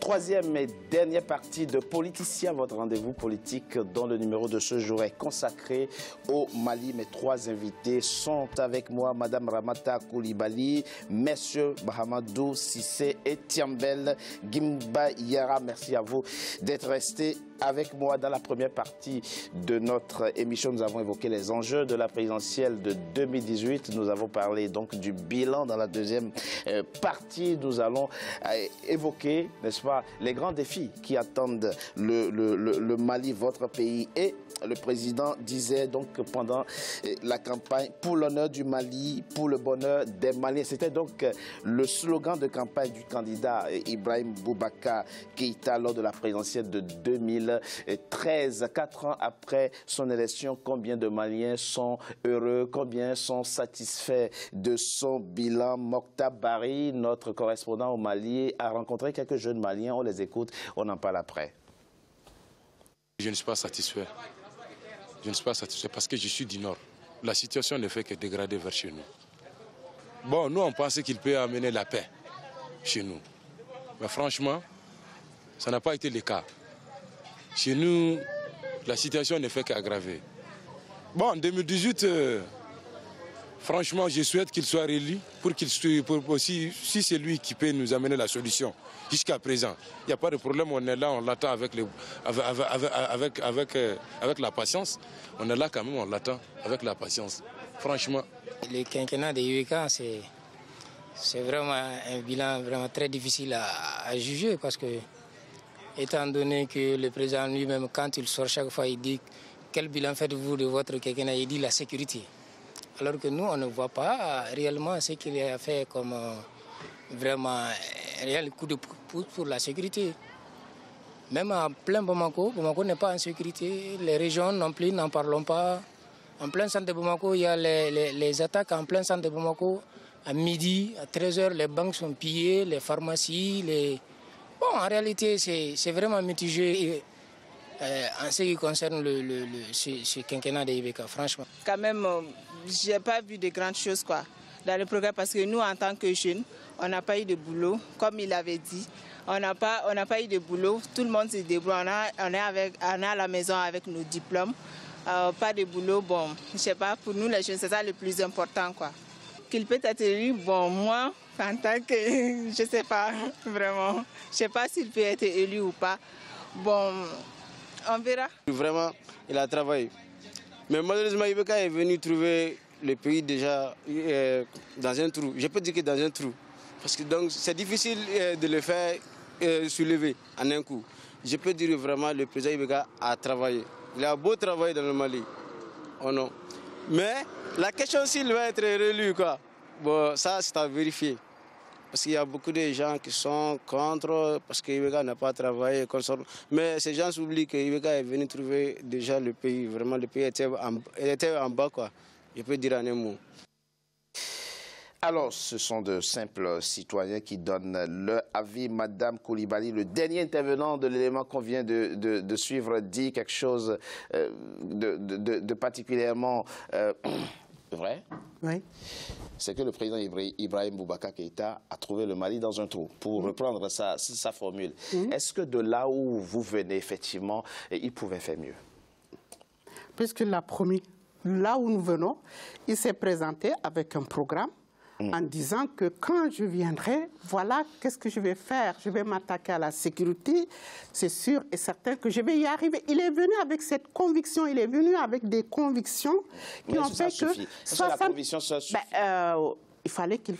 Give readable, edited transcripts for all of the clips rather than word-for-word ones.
troisième et dernière partie de Politicien, votre rendez-vous politique dont le numéro de ce jour est consacré au Mali. Mes trois invités sont avec moi, Madame Ramata Koulibaly, Messieurs Mahamadou Sissé et Tiambel Gimba Yara. Merci à vous d'être restés avec moi. Dans la première partie de notre émission, nous avons évoqué les enjeux de la présidentielle de 2018. Nous avons parlé donc du bilan. Dans la deuxième partie, nous allons évoquer, n'est-ce pas, les grands défis qui attendent le Mali, votre pays. Et le président disait donc pendant la campagne pour l'honneur du Mali, pour le bonheur des Maliens. C'était donc le slogan de campagne du candidat Ibrahim Boubacar Keïta lors de la présidentielle de 2013. 4 ans après son élection, combien de Maliens sont heureux, combien sont satisfaits de son bilan? Mokhtar Bari, notre correspondant au Mali, a rencontré quelques jeunes Maliens. On les écoute, on en parle après. Je ne suis pas satisfait. Je ne suis pas satisfait parce que je suis du Nord. La situation ne fait que dégrader vers chez nous. Bon, nous, on pensait qu'il peut amener la paix chez nous. Mais franchement, ça n'a pas été le cas. Chez nous, la situation ne fait qu'aggraver. Bon, en 2018, franchement, je souhaite qu'il soit réélu pour qu'il soit aussi, si c'est lui qui peut nous amener la solution. Jusqu'à présent, il n'y a pas de problème, on est là, on l'attend avec la patience. On est là quand même, on l'attend avec la patience. Franchement. Le quinquennat de IBK, c'est vraiment un bilan vraiment très difficile à juger parce que, étant donné que le président lui-même, quand il sort chaque fois, il dit quel bilan faites-vous de votre quinquennat, il dit la sécurité. Alors que nous, on ne voit pas réellement ce qu'il a fait comme vraiment un réel coup de pouce pour la sécurité. Même en plein Bamako, Bamako n'est pas en sécurité. Les régions non plus, n'en parlons pas. En plein centre de Bamako, il y a les attaques en plein centre de Bamako. À midi, à 13h, les banques sont pillées, les pharmacies. Bon, en réalité, c'est vraiment mitigé en ce qui concerne ce quinquennat de IBK, franchement. Quand même, je n'ai pas vu de grandes choses dans le programme parce que nous, en tant que jeunes, on n'a pas eu de boulot, comme il avait dit. On n'a pas eu de boulot, tout le monde se débrouille, on est à la maison avec nos diplômes. Pas de boulot, bon, je ne sais pas, pour nous les jeunes, c'est ça le plus important, quoi. Qu'il peut être élu, bon, moi, en tant que, je ne sais pas, vraiment, je ne sais pas s'il peut être élu ou pas. Bon, on verra. Vraiment, il a travaillé. Mais malheureusement, IBK est venu trouver le pays déjà dans un trou. Je peux dire que dans un trou. Parce que donc c'est difficile de le faire soulever en un coup. Je peux dire vraiment le président IBK a travaillé. Il a beau travailler dans le Mali. Oh non. Mais la question s'il va être réélu, quoi. Bon, ça c'est à vérifier. Parce qu'il y a beaucoup de gens qui sont contre, parce que IBK n'a pas travaillé. Mais ces gens oublient que IBK est venu trouver déjà le pays. Vraiment, le pays était en bas, quoi. Je peux dire en un mot. Alors, ce sont de simples citoyens qui donnent leur avis. Madame Koulibaly, le dernier intervenant de l'élément qu'on vient de suivre, dit quelque chose de particulièrement vrai. Oui. C'est que le président Ibrahim Boubacar Keïta a trouvé le Mali dans un trou, pour reprendre sa formule. Est-ce que de là où vous venez, effectivement, il pouvait faire mieux? Puisqu'il l'a promis, là où nous venons, il s'est présenté avec un programme en disant que quand je viendrai, voilà qu'est-ce que je vais faire. Je vais m'attaquer à la sécurité. C'est sûr et certain que je vais y arriver. Il est venu avec cette conviction, il est venu avec des convictions qui ont fait que... La conviction, ça suffit. Il fallait qu'il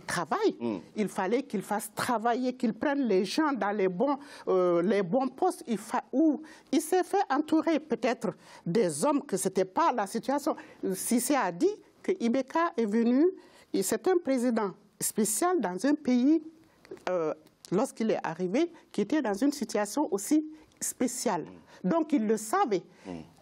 travaille. Il fallait qu'il fasse travailler, qu'il prenne les gens dans les bons postes où il s'est fait entourer peut-être des hommes que ce n'était pas la situation. Cissé a dit que IBK est venu, c'est un président spécial dans un pays, lorsqu'il est arrivé, qui était dans une situation aussi spéciale. Donc il le savait.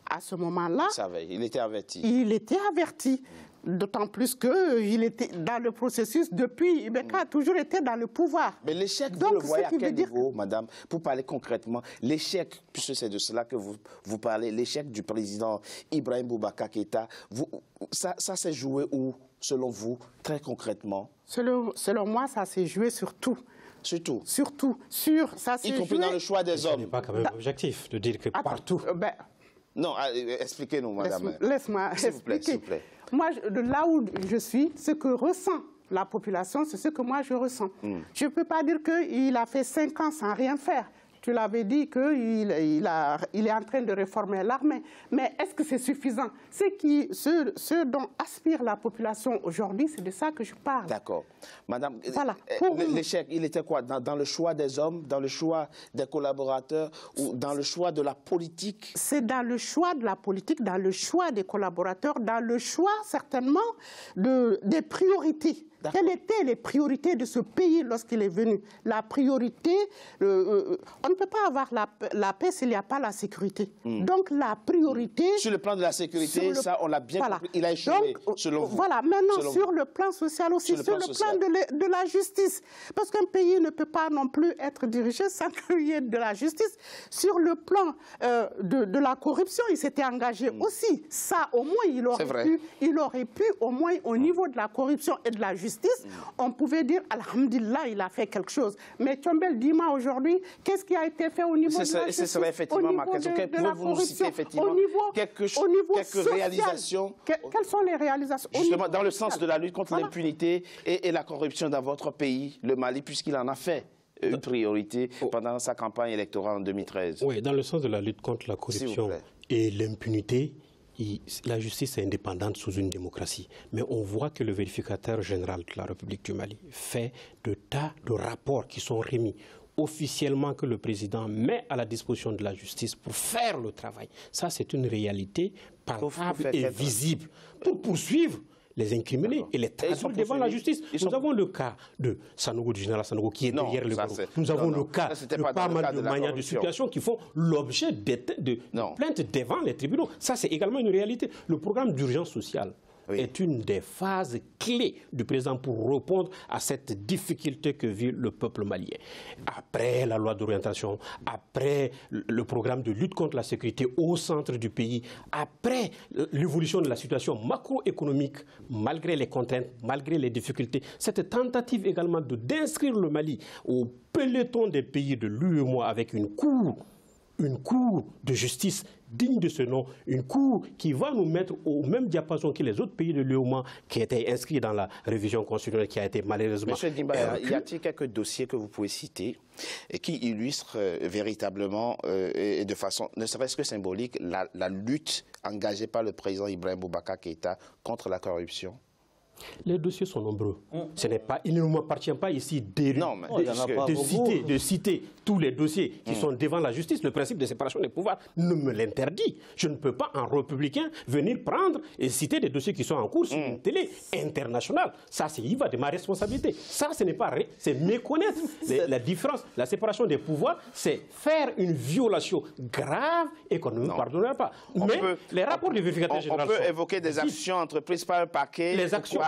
À ce moment-là, il était averti. Il était averti. D'autant plus qu'il était dans le processus depuis, IBK a toujours été dans le pouvoir. Mais l'échec, vous le voyez à quel niveau, madame? Pour parler concrètement, l'échec, puisque c'est de cela que vous parlez, l'échec du président Ibrahim Boubacar Keïta, ça s'est joué où? selon vous, très concrètement? Selon moi, ça s'est joué sur tout. Surtout. Surtout. Ça y compris dans le choix des hommes. Ce n'est pas quand même objectif de dire que partout. Non, expliquez-nous, madame. Laisse-moi expliquer. S'il vous plaît. Moi, de là où je suis, ce que ressent la population, c'est ce que moi je ressens. Je ne peux pas dire qu'il a fait 5 ans sans rien faire. Tu l'avais dit qu'il est en train de réformer l'armée. Mais est-ce que c'est suffisant? Ce dont aspire la population aujourd'hui, c'est de ça que je parle. D'accord. Madame, voilà. L'échec, il était quoi? Dans le choix des hommes, dans le choix des collaborateurs ou dans le choix de la politique? C'est dans le choix de la politique, dans le choix des collaborateurs, dans le choix certainement des priorités. Quelles étaient les priorités de ce pays lorsqu'il est venu? La priorité, on ne peut pas avoir la paix s'il n'y a pas la sécurité. Donc la priorité... Sur le plan de la sécurité, ça on l'a bien compris, il a échoué, selon vous. Voilà, maintenant sur le plan social aussi, sur le plan de la justice. Parce qu'un pays ne peut pas non plus être dirigé sans qu'il y ait de la justice. Sur le plan de la corruption, il s'était engagé aussi. Ça, au moins, il aurait pu, au moins au niveau de la corruption et de la justice, on pouvait dire, alhamdulillah, il a fait quelque chose. Mais Tchombel Dima, aujourd'hui, qu'est-ce qui a été fait au niveau de la justice? Ce serait effectivement ma question. Pouvez-vous nous citer effectivement quelques réalisations? Quelles sont les réalisations? Justement, dans le sens de la lutte contre l'impunité et la corruption dans votre pays, le Mali, puisqu'il en a fait une priorité pendant sa campagne électorale en 2013. Oui, dans le sens de la lutte contre la corruption et l'impunité, la justice est indépendante sous une démocratie. Mais on voit que le vérificateur général de la République du Mali fait de tas de rapports qui sont remis officiellement que le président met à la disposition de la justice pour faire le travail. Ça, c'est une réalité palpable et visible pour poursuivre les incriminés et les traduire devant la justice. Nous avons le cas de Sanogo, du général Sanogo, qui est derrière le barreau. Nous avons le cas de pas mal de manières de situation qui font l'objet de plaintes devant les tribunaux. Ça, c'est également une réalité. Le programme d'urgence sociale est une des phases clés du président pour répondre à cette difficulté que vit le peuple malien. Après la loi d'orientation, après le programme de lutte contre la sécurité au centre du pays, après l'évolution de la situation macroéconomique, malgré les contraintes, malgré les difficultés, cette tentative également d'inscrire le Mali au peloton des pays de l'UEMOA avec une cour de justice digne de ce nom, une cour qui va nous mettre au même diapason que les autres pays de l'UEMOA qui étaient inscrits dans la révision constitutionnelle qui a été malheureusement... Monsieur Dimba, y a-t-il quelques dossiers que vous pouvez citer et qui illustrent véritablement et de façon ne serait-ce que symbolique la lutte engagée par le président Ibrahim Boubacar Keïta contre la corruption? Les dossiers sont nombreux. Il ne m'appartient pas ici de citer tous les dossiers qui sont devant la justice. Le principe de séparation des pouvoirs ne me l'interdit. Je ne peux pas, en républicain, venir prendre et citer des dossiers qui sont en cours sur une télé internationale. Ça, il va de ma responsabilité. Ça, ce n'est pas vrai. C'est méconnaître la différence. La séparation des pouvoirs, c'est faire une violation grave et qu'on ne me pardonnera pas. Mais les rapports du vérificateur général... On peut évoquer des actions entreprises par le parquet... Les actions...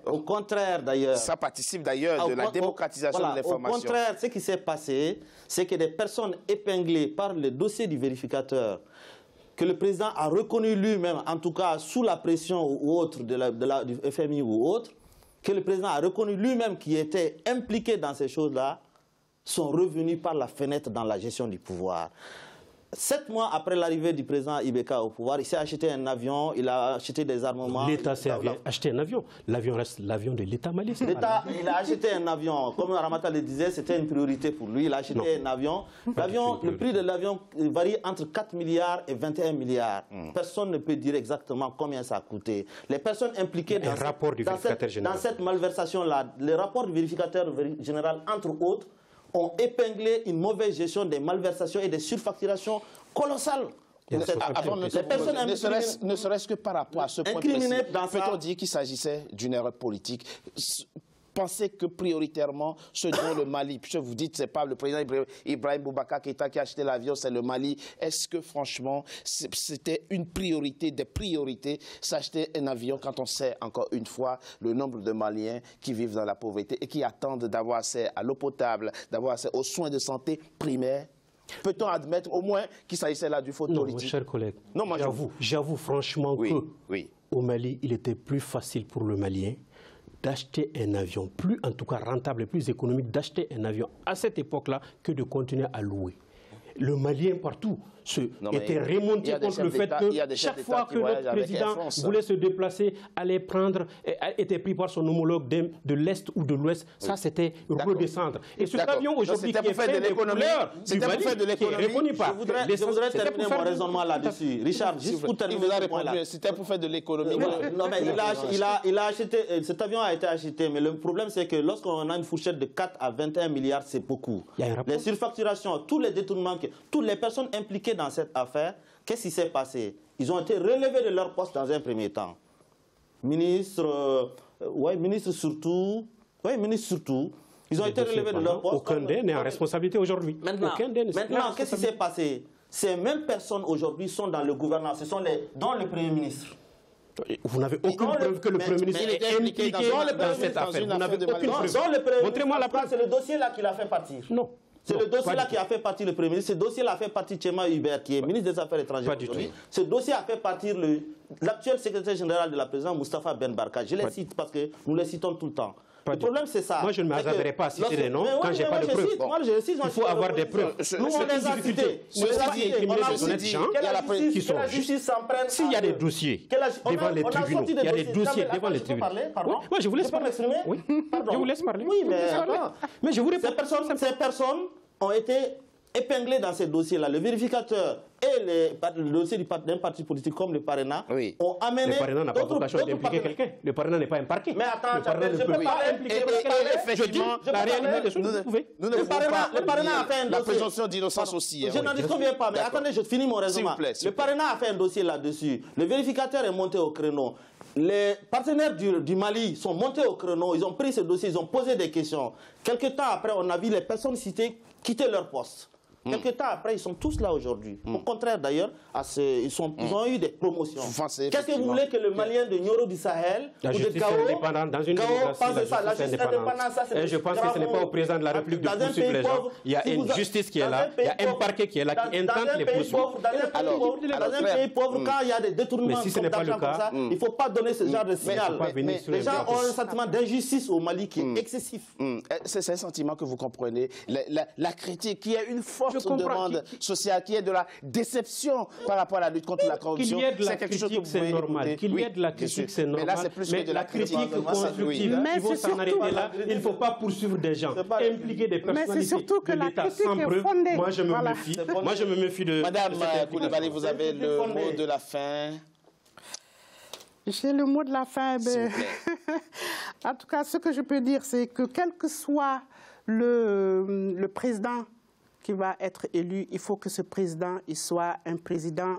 Au contraire d'ailleurs. Ça participe d'ailleurs de la démocratisation de l'information. Au contraire, ce qui s'est passé, c'est que des personnes épinglées par le dossier du vérificateur, que le président a reconnu lui-même, en tout cas sous la pression ou autre du FMI ou autre, que le président a reconnu lui-même qui était impliqué dans ces choses-là, sont revenus par la fenêtre dans la gestion du pouvoir. 7 mois après l'arrivée du président Ibeka au pouvoir, il s'est acheté un avion, il a acheté des armements. L'État s'est acheté un avion. L'avion reste l'avion de l'État malien. Il a acheté un avion. Comme Ramata le disait, c'était une priorité pour lui. Il a acheté un avion. Le prix de l'avion varie entre 4 milliards et 21 milliards. Personne ne peut dire exactement combien ça a coûté. Les personnes impliquées dans cette malversation-là, le rapport du vérificateur général, entre autres, ont épinglé une mauvaise gestion des malversations et des surfacturations colossales. Ne serait-ce que par rapport à ce point précis, peut-on dire qu'il s'agissait d'une erreur politique? Pensez que prioritairement, ce dont le Mali, puisque vous dites que ce n'est pas le président Ibrahim Boubacar Keïta qui a acheté l'avion, c'est le Mali. Est-ce que franchement, c'était une priorité, des priorités, s'acheter un avion quand on sait encore une fois le nombre de Maliens qui vivent dans la pauvreté et qui attendent d'avoir accès à l'eau potable, d'avoir accès aux soins de santé primaires? Peut-on admettre au moins qu'il s'agissait là du faute politique? Non, mon cher collègue, j'avoue franchement que au Mali, il était plus facile pour le Malien d'acheter un avion, plus en tout cas rentable et plus économique d'acheter un avion à cette époque-là que de continuer à louer. Le Malien partout était remonté contre le fait que chaque fois que notre président voulait se déplacer, allait prendre, était pris par son homologue de l'Est ou de l'Ouest, ça c'était redescendre. Et ce avion aujourd'hui qui est fait de couleurs du Mali, qui est reconnu par... Je voudrais terminer mon raisonnement là-dessus. Richard, juste pour terminer ce point-là. C'était pour faire de l'économie. Non, mais il a acheté, cet avion a été acheté, mais le problème c'est que lorsqu'on a une fourchette de 4 à 21 milliards, c'est beaucoup. Les surfacturations, tous les détournements, toutes les personnes impliquées dans cette affaire, qu'est-ce qui s'est passé? Ils ont été relevés de leur poste dans un premier temps. Ministre surtout. Ils ont été relevés de leur poste. Aucun d'eux n'est en responsabilité aujourd'hui. Maintenant, qu'est-ce qui s'est passé? Ces mêmes personnes aujourd'hui sont dans le gouvernement. Ce sont dont le Premier ministre. Vous n'avez aucune preuve que le Premier ministre est impliqué dans cette affaire. Vous n'avez aucune preuve. Montrez-moi la preuve. C'est le dossier là qui l'a fait partir. Non. C'est le dossier-là qui a fait partir le Premier ministre. Ce dossier-là a fait partir Tchema Hubert, qui est ministre des Affaires étrangères aujourd'hui. Ce dossier a fait partir l'actuel secrétaire général de la présidence, Moustapha Ben Barka. Je les cite parce que nous les citons tout le temps. Le problème, c'est ça. Moi, je ne me hasarderai pas à citer des noms quand je n'ai pas de preuves. Il faut avoir des preuves. Nous, on les a cités. Qui sont justes. S'il y a des dossiers devant les tribunaux, il y a des dossiers devant les tribunaux. Moi, je vous laisse parler. Oui, je vous laisse parler. Oui, mais je vous réponds. Ces personnes ont été épinglées dans ces dossiers-là. Le vérificateur et le dossier d'un parti politique comme le Parena ont amené... Le Parena n'a pas vocation d'impliquer quelqu'un. Le Parena n'est pas un parquet. Mais attends, je ne peux pas impliquer quelqu'un. Effectivement, la réalité des choses, vous pouvez. Le Parena a fait un dossier... La présomption d'innocence aussi. Je n'en disconviens pas, mais attendez, je finis mon raisonnement. Le Parena a fait un dossier là-dessus. Le vérificateur est monté au créneau. Les partenaires du Mali sont montés au créneau. Ils ont pris ce dossier, ils ont posé des questions. Quelque temps après, on a vu les personnes citées quitter leur poste. Quelque temps après, ils sont tous là aujourd'hui. Au contraire, d'ailleurs, ils ont eu des promotions. Qu'est-ce que vous voulez que le Malien de Nioro du Sahel ou de Gao dans une démocratie, la justice indépendante, et je pense que ce n'est pas au président de la République de poursuivre les gens. Il y a une justice qui est là, il y a un parquet qui est là, qui intente les poursuivre. Dans un pays pauvre, quand il y a des détournements d'argent comme ça, il ne faut pas donner ce genre de signal. Les gens ont un sentiment d'injustice au Mali qui est excessif. C'est un sentiment que vous comprenez. La critique, qui est une forte demande sociale, qui est de la déception par rapport à la lutte contre la corruption. Qu'il y ait de la critique, c'est normal. Qu'il y ait de la critique, c'est normal. Mais là, c'est plus que de la critique constructive. Il faut s'en arrêter là. Il ne faut pas poursuivre des gens, impliquer des personnalités de l'État sans preuve. Moi, je me méfie. Moi, je me méfie de... Madame Coulibaly, vous avez le mot de la fin. J'ai le mot de la fin. En tout cas, ce que je peux dire, c'est que quel que soit le président qui va être élu, il faut que ce président il soit un président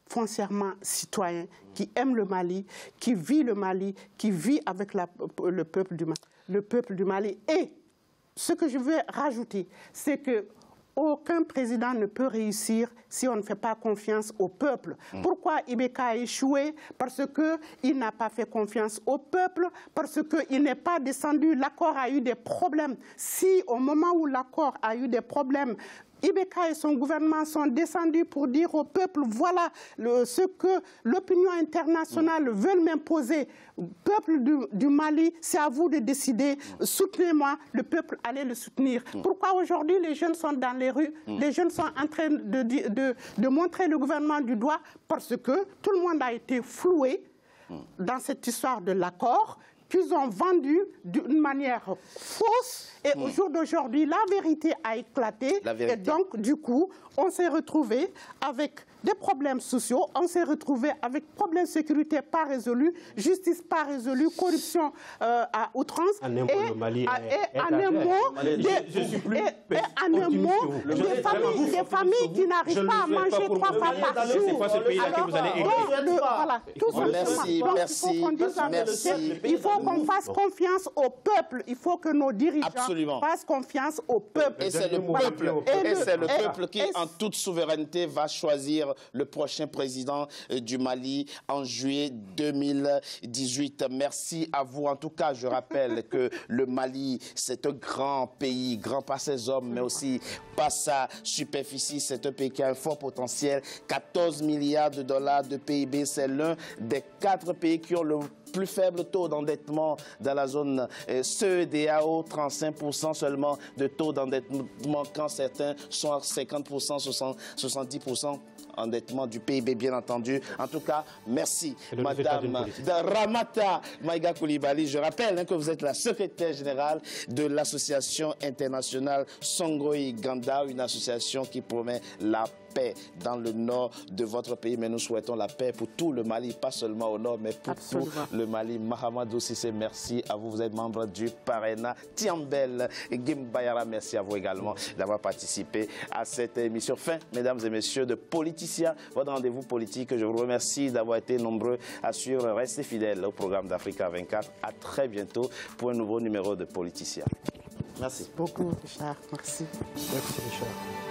foncièrement citoyen, qui aime le Mali, qui vit le Mali, qui vit avec le peuple du Mali. Et ce que je veux rajouter, c'est que aucun président ne peut réussir si on ne fait pas confiance au peuple. Pourquoi Ibeka a échoué? Parce qu'il n'a pas fait confiance au peuple, parce qu'il n'est pas descendu. L'accord a eu des problèmes. Si au moment où l'accord a eu des problèmes, Ibeka et son gouvernement sont descendus pour dire au peuple, voilà ce que l'opinion internationale veut m'imposer. Peuple du Mali, c'est à vous de décider. Soutenez-moi, le peuple allait le soutenir. Pourquoi aujourd'hui les jeunes sont dans les rues? Les jeunes sont en train de montrer le gouvernement du doigt parce que tout le monde a été floué dans cette histoire de l'accord qu'ils ont vendu d'une manière fausse. Et au jour d'aujourd'hui, la vérité a éclaté. Et donc, du coup, on s'est retrouvé avec des problèmes sociaux, on s'est retrouvé avec problèmes de sécurité pas résolus, justice pas résolue, corruption à outrance. En un mot, le Mali et en un mot, des familles qui n'arrivent pas à manger 3 fois par jour. C'est pas ce pays-là que vous allez aider. Voilà, tout simplement. Merci. Il faut qu'on fasse confiance au peuple. Il faut que nos dirigeants fassent confiance au peuple. Et c'est le peuple, qui, en toute souveraineté, va choisir élire le prochain président du Mali en juillet 2018. Merci à vous. En tout cas, je rappelle que le Mali, c'est un grand pays, grand par ses hommes, mais aussi par sa superficie. C'est un pays qui a un fort potentiel. 14 milliards de dollars de PIB. C'est l'un des 4 pays qui ont le plus faible taux d'endettement dans la zone CEDEAO, 35% seulement de taux d'endettement quand certains sont à 50%, 70% endettement du PIB, bien entendu. En tout cas, merci, Madame Ramata Maïga Coulibaly. Je rappelle que vous êtes la secrétaire générale de l'association internationale Songoï Ganda, une association qui promet la paix dans le nord de votre pays, mais nous souhaitons la paix pour tout le Mali, pas seulement au nord, mais pour tout le Mali. Mahamadou Cissé, merci à vous. Vous êtes membre du Parena. Tiambel Gimbayara, merci à vous également d'avoir participé à cette émission. Fin, mesdames et messieurs, de Politicien, votre rendez-vous politique. Je vous remercie d'avoir été nombreux à suivre. Restez fidèles au programme d'Africa 24. À très bientôt pour un nouveau numéro de Politicien. Merci beaucoup, Richard. Merci. Merci, Richard.